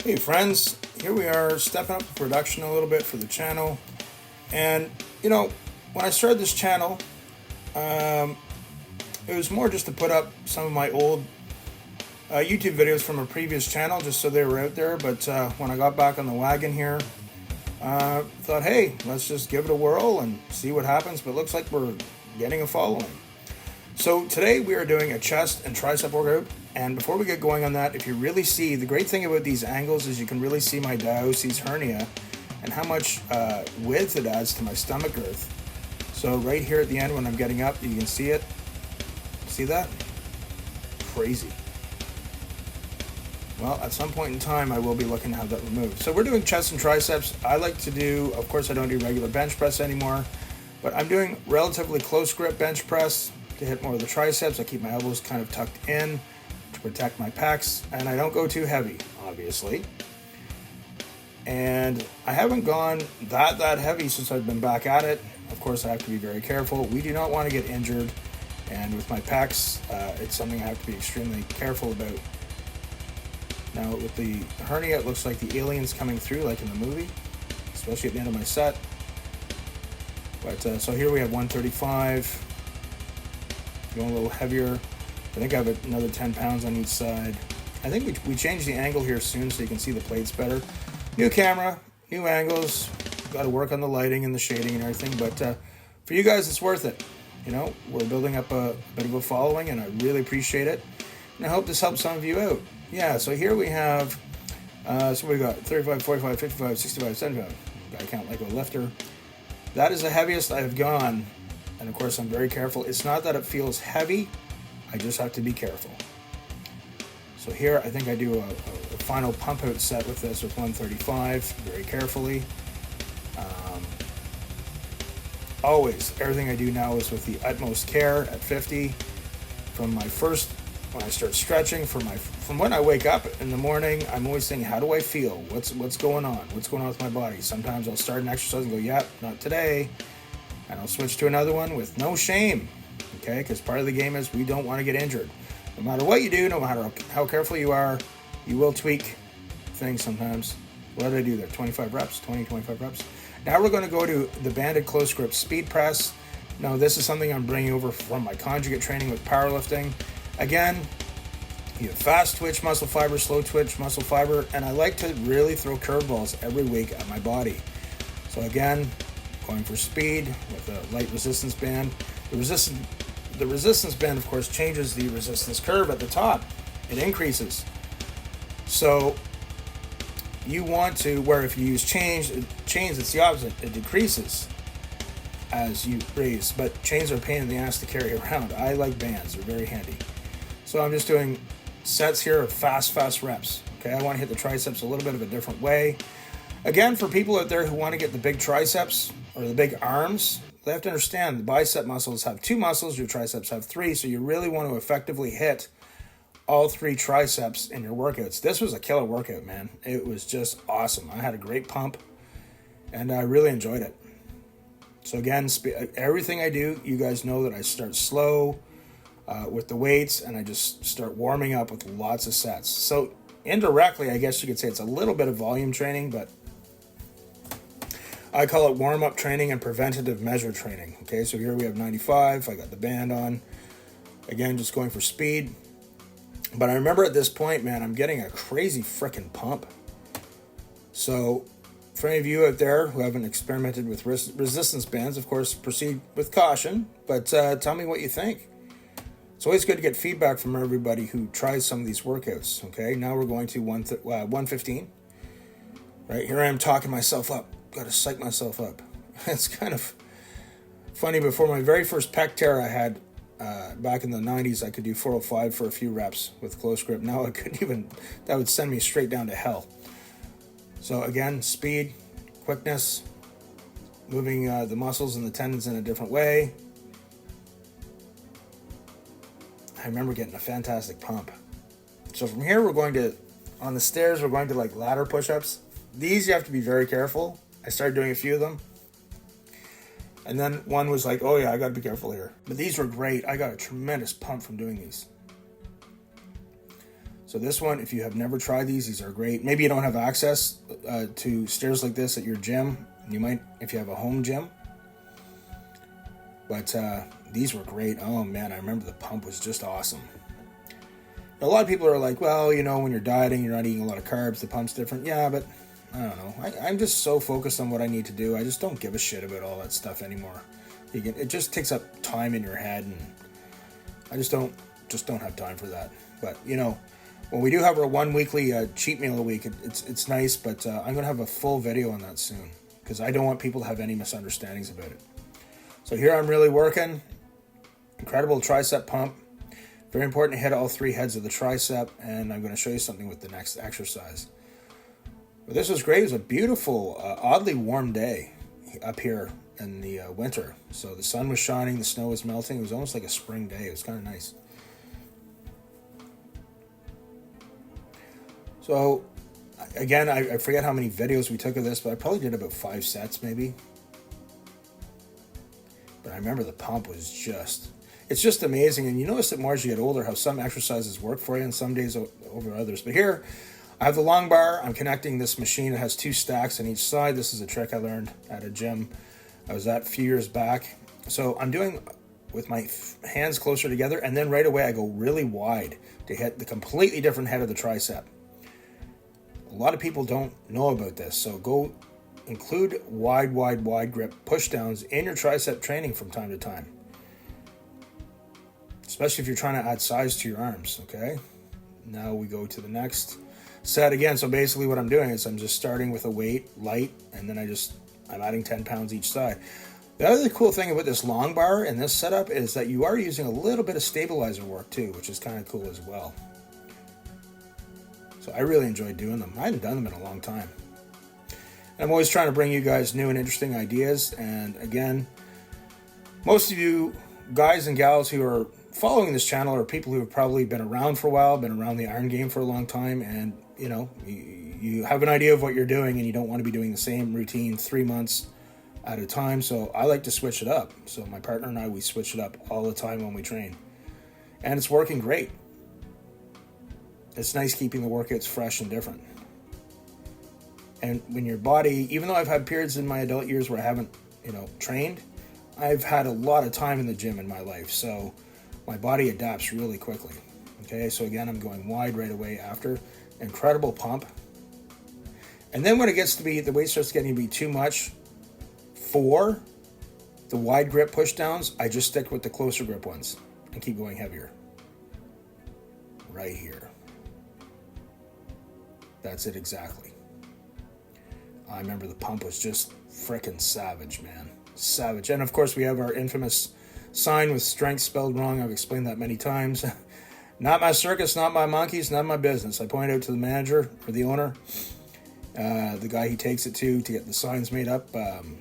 Hey friends, here we are stepping up the production a little bit for the channel. And when I started this channel, um, it was more just to put up some of my old YouTube videos from a previous channel, just so they were out there. But when I got back on the wagon here, thought, hey, let's just give it a whirl and see what happens. But it looks like we're getting a following. So today we are doing a chest and tricep workout. And before we get going on that, if you really see, the great thing about these angles is you can really see my diastasis hernia and how much width it adds to my stomach girth. So right here at the end when I'm getting up, you can see it. See that? Crazy. Well, at some point in time, I will be looking to have that removed. So we're doing chest and triceps. I like to do, of course, I don't do regular bench press anymore, but I'm doing relatively close grip bench press to hit more of the triceps. I keep my elbows kind of tucked in to protect my pecs, and I don't go too heavy, obviously. And I haven't gone that heavy since I've been back at it. Of course, I have to be very careful. We do not want to get injured, and with my pecs, it's something I have to be extremely careful about. Now, with the hernia, it looks like the alien's coming through, like in the movie, especially at the end of my set. But so here we have 135, going a little heavier. I think I have another 10 pounds on each side. I think we changed the angle here soon so you can see the plates better. New camera, new angles. Got to work on the lighting and the shading and everything. But for you guys, it's worth it. We're building up a bit of a following, and I really appreciate it. And I hope this helps some of you out. Yeah, so here we have, so we got 35, 45, 55, 65, 75. I count like a lifter. That is the heaviest I've gone. And of course, I'm very careful. It's not that it feels heavy. I just have to be careful. So here, I think I do a final pump out set with this with 135, very carefully. Always, everything I do now is with the utmost care at 50. From my first, when I start stretching, from when I wake up in the morning, I'm always thinking, how do I feel? What's going on? What's going on with my body? Sometimes I'll start an exercise and go, yep, not today. And I'll switch to another one with no shame. Okay, because part of the game is we don't want to get injured. No matter what you do, no matter how careful you are, you will tweak things sometimes. What did I do there? 25 reps, 25 reps. Now we're going to go to the banded close grip speed press. Now this is something I'm bringing over from my conjugate training with powerlifting. Again, you have fast twitch muscle fiber, slow twitch muscle fiber, and I like to really throw curveballs every week at my body. So again, going for speed with a light resistance band. The resistance band, of course, changes the resistance curve at the top. It increases. So you want to, where if you use chains, it's the opposite. It decreases as you raise. But chains are a pain in the ass to carry around. I like bands. They're very handy. So I'm just doing sets here of fast reps. Okay, I want to hit the triceps a little bit of a different way. Again, for people out there who want to get the big triceps or the big arms, they have to understand the bicep muscles have 2 muscles, your triceps have 3, so you really want to effectively hit all 3 triceps in your workouts. This was a killer workout, man. It was just awesome. I had a great pump, and I really enjoyed it. So again, everything I do, you guys know that I start slow with the weights, and I just start warming up with lots of sets. So indirectly, I guess you could say it's a little bit of volume training, but I call it warm-up training and preventative measure training. Okay, so here we have 95. I got the band on. Again, just going for speed. But I remember at this point, man, I'm getting a crazy freaking pump. So for any of you out there who haven't experimented with resistance bands, of course, proceed with caution. But tell me what you think. It's always good to get feedback from everybody who tries some of these workouts. Okay, now we're going to 115. Right, here I am talking myself up. Got to psych myself up. It's kind of funny. Before my very first pec tear I had back in the 90s, I could do 405 for a few reps with close grip. Now I couldn't even, that would send me straight down to hell. So again, speed, quickness, moving the muscles and the tendons in a different way. I remember getting a fantastic pump. So from here, we're going to, on the stairs, we're going to like ladder push-ups. These you have to be very careful. I started doing a few of them. And then one was like, oh yeah, I got to be careful here. But these were great. I got a tremendous pump from doing these. So this one, if you have never tried these are great. Maybe you don't have access to stairs like this at your gym. You might if you have a home gym. But these were great. Oh man, I remember the pump was just awesome. A lot of people are like, well, you know, when you're dieting, you're not eating a lot of carbs, the pump's different. Yeah, but I don't know. I'm just so focused on what I need to do. I just don't give a shit about all that stuff anymore. It just takes up time in your head, and I just don't have time for that. But, you know, when we do have our one weekly cheat meal a week, it's nice, but I'm going to have a full video on that soon because I don't want people to have any misunderstandings about it. So here I'm really working. Incredible tricep pump. Very important to hit all three heads of the tricep, and I'm going to show you something with the next exercise. But this was great. It was a beautiful, oddly warm day up here in the winter. So the sun was shining, the snow was melting. It was almost like a spring day. It was kind of nice. So, again, I forget how many videos we took of this, but I probably did about 5 sets maybe. But I remember the pump was it's just amazing. And you notice it more as you get older, how some exercises work for you and some days over others. But here, I have the long bar. I'm connecting this machine. It has 2 stacks on each side. This is a trick I learned at a gym I was at a few years back. So I'm doing with my hands closer together, and then right away I go really wide to hit the completely different head of the tricep. A lot of people don't know about this, so go include wide grip pushdowns in your tricep training from time to time. Especially if you're trying to add size to your arms, okay? Now we go to the next set again. So basically what I'm doing is I'm just starting with a weight, light, and then I'm adding 10 pounds each side. The other cool thing about this long bar and this setup is that you are using a little bit of stabilizer work too, which is kind of cool as well. So I really enjoyed doing them. I hadn't done them in a long time. And I'm always trying to bring you guys new and interesting ideas. And again, most of you guys and gals who are following this channel are people who have probably been around for a while, been around the iron game for a long time, and you know, you have an idea of what you're doing and you don't want to be doing the same routine 3 months at a time. So I like to switch it up. So my partner and I, we switch it up all the time when we train, and it's working great. It's nice keeping the workouts fresh and different. And when your body, even though I've had periods in my adult years where I haven't, trained, I've had a lot of time in the gym in my life. So my body adapts really quickly. Okay, so again, I'm going wide right away after. Incredible pump. And then when it gets to be, the weight starts getting to be too much for the wide grip push downs, I just stick with the closer grip ones and keep going heavier. Right here. That's it exactly. I remember the pump was just frickin' savage, man. Savage. And of course we have our infamous sign with strength spelled wrong. I've explained that many times. Not my circus, not my monkeys, not my business. I point out to the manager or the owner, the guy he takes it to get the signs made up.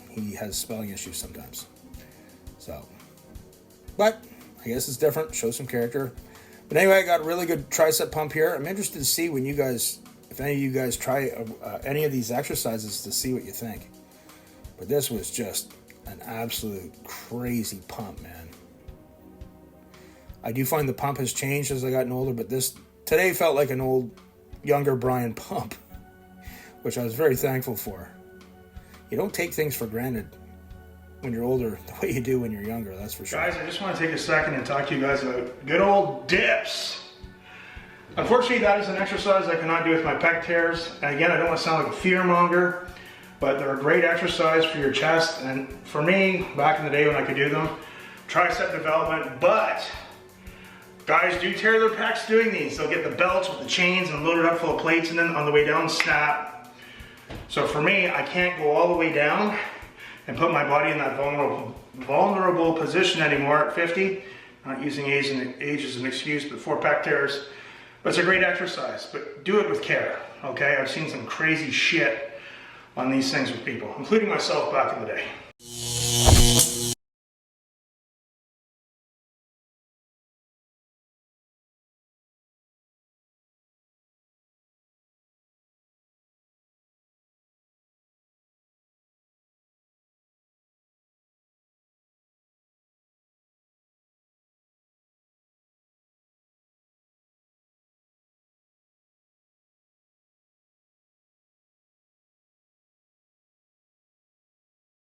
He has spelling issues sometimes. So, but I guess it's different. Show some character. But anyway, I got a really good tricep pump here. I'm interested to see when you guys, if any of you guys try any of these exercises, to see what you think. But this was just an absolute crazy pump, man. I do find the pump has changed as I gotten older, but this today felt like an old, younger Brian pump, which I was very thankful for. You don't take things for granted when you're older the way you do when you're younger, that's for sure. Guys, I just want to take a second and talk to you guys about good old dips. Unfortunately, that is an exercise I cannot do with my pec tears. And again, I don't want to sound like a fearmonger, but they're a great exercise for your chest. And for me, back in the day when I could do them, tricep development, but guys do tear their pecs doing these. They'll get the belts with the chains and load it up full of plates, and then on the way down, snap. So for me, I can't go all the way down and put my body in that vulnerable position anymore at 50. Not using age as an excuse, but 4 pec tears. But it's a great exercise, but do it with care, okay? I've seen some crazy shit on these things with people, including myself back in the day.